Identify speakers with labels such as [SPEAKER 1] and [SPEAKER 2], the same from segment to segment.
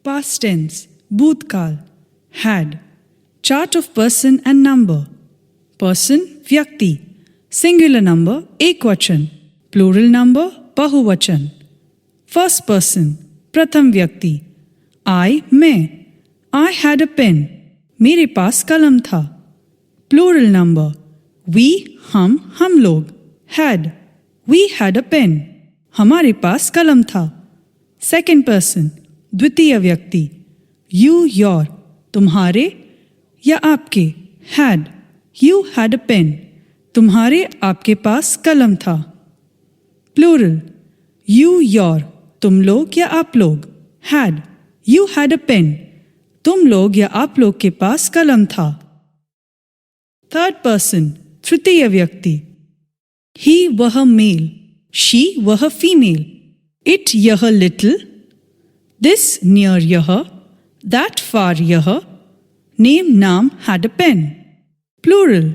[SPEAKER 1] Past tense, भूतकाल. Had. Chart of person and number. Person, व्यक्ति. Singular number, एकवचन. Plural number, बहुवचन. First person, प्रथम व्यक्ति. I, मैं. I had a pen. मेरे पास कलम था. Plural number. We, हम लोग. Had. We had a pen. हमारे पास कलम था. Second person, द्वितीय व्यक्ति. You, your. तुम्हारे या आपके. Had. You had a pen. तुम्हारे आपके पास कलम था. Plural. You, your. तुम लोग या आप लोग. Had. You had a pen. तुम लोग या आप लोग के पास कलम था. Third person, तृतीय व्यक्ति. He, वह मेल. She, वह फीमेल. It, यह little. This, near यह. That, far यह. Name, नाम, had a pen. Plural.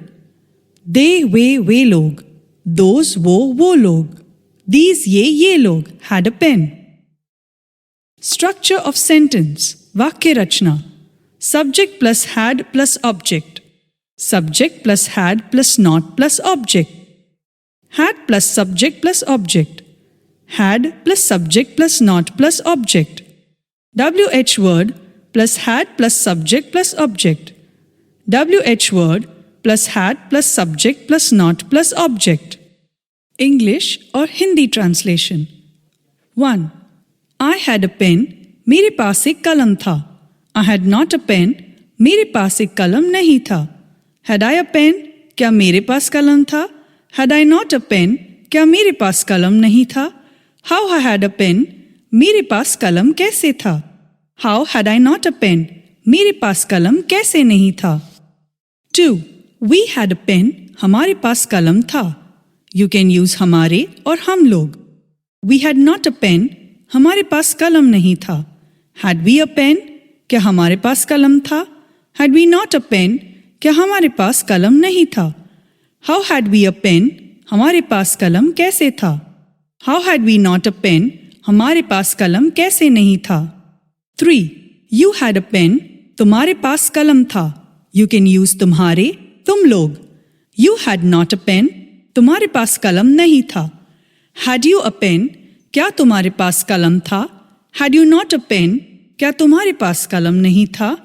[SPEAKER 1] They, वे लोग. Those, वो लोग. These, ये लोग. Had a pen. Structure of sentence. वाक्य रचना. Subject plus had plus object. Subject plus had plus not plus object. Had plus subject plus object. Had plus subject plus not plus object. WH word plus had plus subject plus object. WH word plus had plus subject plus not plus object. English और Hindi translation. 1. I had a pen. मेरे पास एक कलम था. I had not a pen. मेरे पास एक कलम नहीं था. Had I a pen? क्या मेरे पास कलम था? Had I not a pen? क्या मेरे पास कलम नहीं था? How I had a pen? मेरे पास कलम कैसे था? How had I not a pen? मेरे पास कलम कैसे नहीं था? 2. We had a pen. हमारे पास कलम था. You can use हमारे और हम लोग. We had not a pen. हमारे पास कलम नहीं था. Had we a pen? क्या हमारे पास कलम था? Had we not a pen? क्या हमारे पास कलम नहीं था? How had we a pen? हमारे पास कलम कैसे था? How had we not a pen? हमारे पास कलम कैसे नहीं था? 3. You had a pen. तुम्हारे पास कलम था. You can use तुम्हारे, तुम लोग. You had not a pen. तुम्हारे पास कलम नहीं था. Had you a pen? क्या तुम्हारे पास कलम था? Had you not a pen? क्या तुम्हारे पास कलम नहीं था?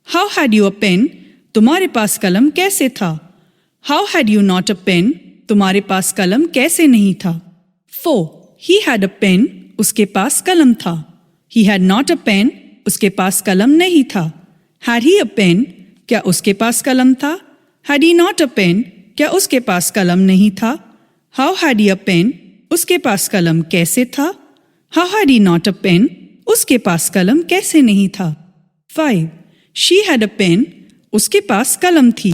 [SPEAKER 1] How had you a pen? तुम्हारे पास कलम कैसे था? How had you not a pen? तुम्हारे पास कलम कैसे नहीं था? 4. He had a pen. उसके पास कलम था. He had not a pen. उसके पास कलम नहीं था. Had he a pen? क्या उसके पास कलम था? Had he not a pen? क्या उसके पास कलम नहीं था? How had he a pen? उसके पास कलम कैसे था? How had he not a pen? उसके पास कलम कैसे नहीं था? 5. She had a pen. उसके पास कलम थी.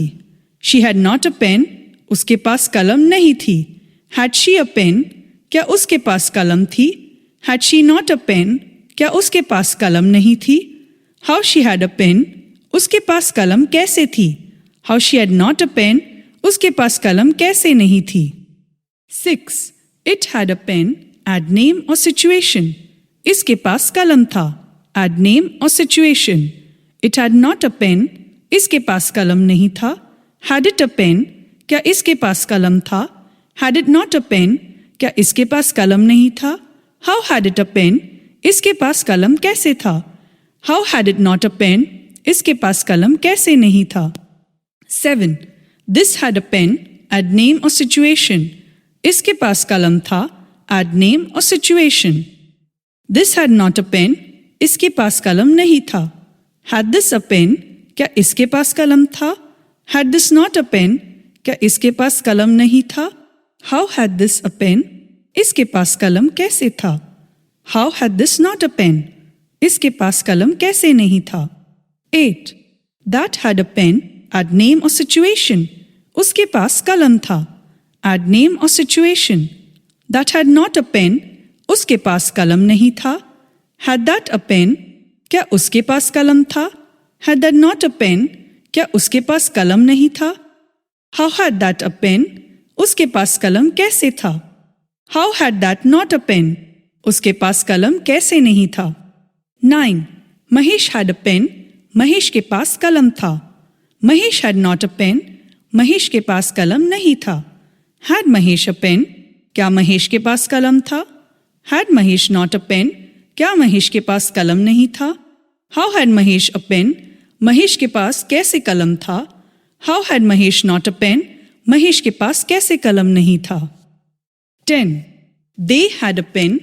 [SPEAKER 1] She had not a pen. उसके पास कलम नहीं थी. Had she a pen? क्या उसके पास कलम थी? Had she not a pen? क्या उसके पास कलम नहीं थी? How she had a pen? उसके पास कलम कैसे थी? How she had not a pen? उसके पास कलम कैसे नहीं थी? 6. It had a pen. Add name or situation. इसके पास कलम था. Add name or situation. It had not a pen. इसके पास कलम नहीं था. Had it a pen? क्या इसके पास कलम था? Had it not a pen? क्या इसके पास कलम नहीं था? How had it a pen? इसके पास कलम कैसे था? How had it not a pen? इसके पास कलम कैसे नहीं था? 7. This had a pen. Add name or situation. इसके पास कलम था. Add name or situation. This had not a pen. इसके पास कलम नहीं था. Had this a pen? क्या इसके पास कलम था? Had this not a pen? क्या इसके पास कलम नहीं था? How had this a pen? इसके पास कलम कैसे था? How had this not a pen? इसके पास कलम कैसे नहीं था? 8. That had a pen. Add name or situation. उसके पास कलम था. Add name or situation. That had not a pen. उसके पास कलम नहीं था. Had that a pen? क्या उसके पास कलम था? Had that not a pen? क्या उसके पास कलम नहीं था? How had that a pen? उसके पास कलम कैसे था? How had that not a pen? उसके पास कलम कैसे नहीं था? 9. Mahesh had a pen. Mahesh के पास कलम था. Mahesh had not a pen. Mahesh के पास कलम नहीं था. Had Mahesh a pen? क्या महेश के पास कलम था? Had Mahesh not a pen? क्या महेश के पास कलम नहीं था? How had Mahesh a pen? Mahesh के पास कैसे कलम था? How had Mahesh not a pen? Mahesh के पास कैसे कलम नहीं था? 10. They had a pen.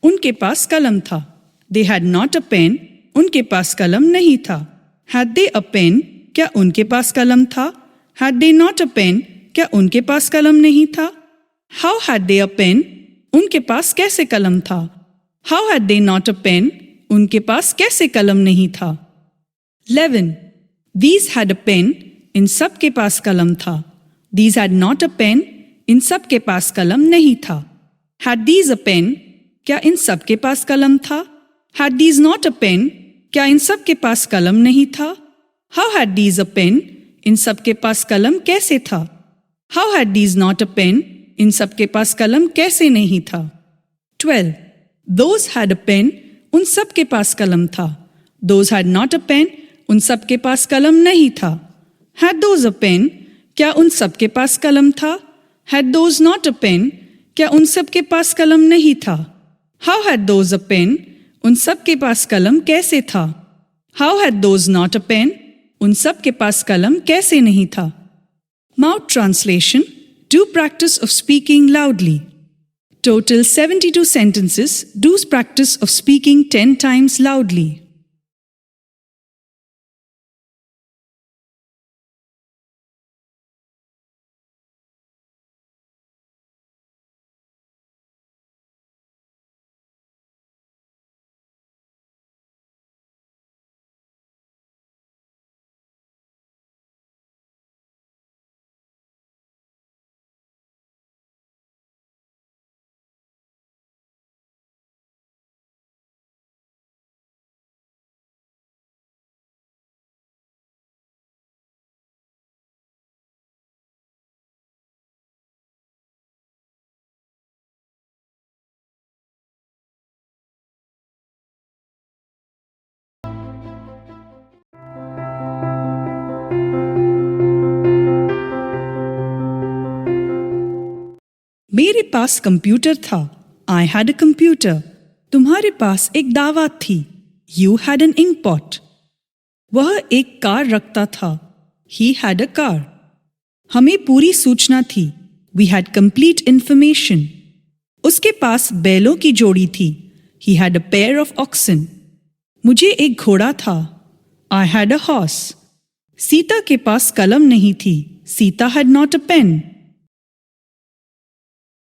[SPEAKER 1] उनके पास कलम था. They had not a pen. उनके पास कलम नहीं था. Had they a pen? क्या उनके पास कलम था? Had they not a pen? क्या उनके पास कलम नहीं था? How had they a pen? उनके पास कैसे कलम था? How had they not a pen? उनके पास कैसे कलम नहीं था? 11. These had a pen. इन सब के पास कलम था. These had not a pen. इन सब के पास कलम नहीं था. Had these a pen? क्या इन सब के पास कलम था? Had these not a pen? क्या इन सब के पास कलम नहीं था? How had these a pen? इन सब के पास कलम कैसे था? How had these not a pen? इन सब के पास कलम कैसे नहीं था? 12. Those had a pen. उन सब के पास कलम था. Those had not a pen. उन सब के पास कलम नहीं था. Had those a pen? क्या उन सब के पास कलम था? Had those not a pen? क्या उन सब के पास कलम नहीं था? How had those a pen? उन सब के पास कलम कैसे था? How had those not a pen? उन सब के पास कलम कैसे नहीं था? Mouth translation. Do practice of speaking loudly. Total 72 sentences. Do practice of speaking 10 times loudly. मेरे पास कंप्यूटर था. I had a computer. तुम्हारे पास एक दावत थी. You had an ink pot. वह एक कार रखता था. He had a car. हमें पूरी सूचना थी. We had complete information. उसके पास बैलों की जोड़ी थी. He had a pair of oxen. मुझे एक घोड़ा था. I had a horse. Sita के पास कलम नहीं थी. Sita had not a pen.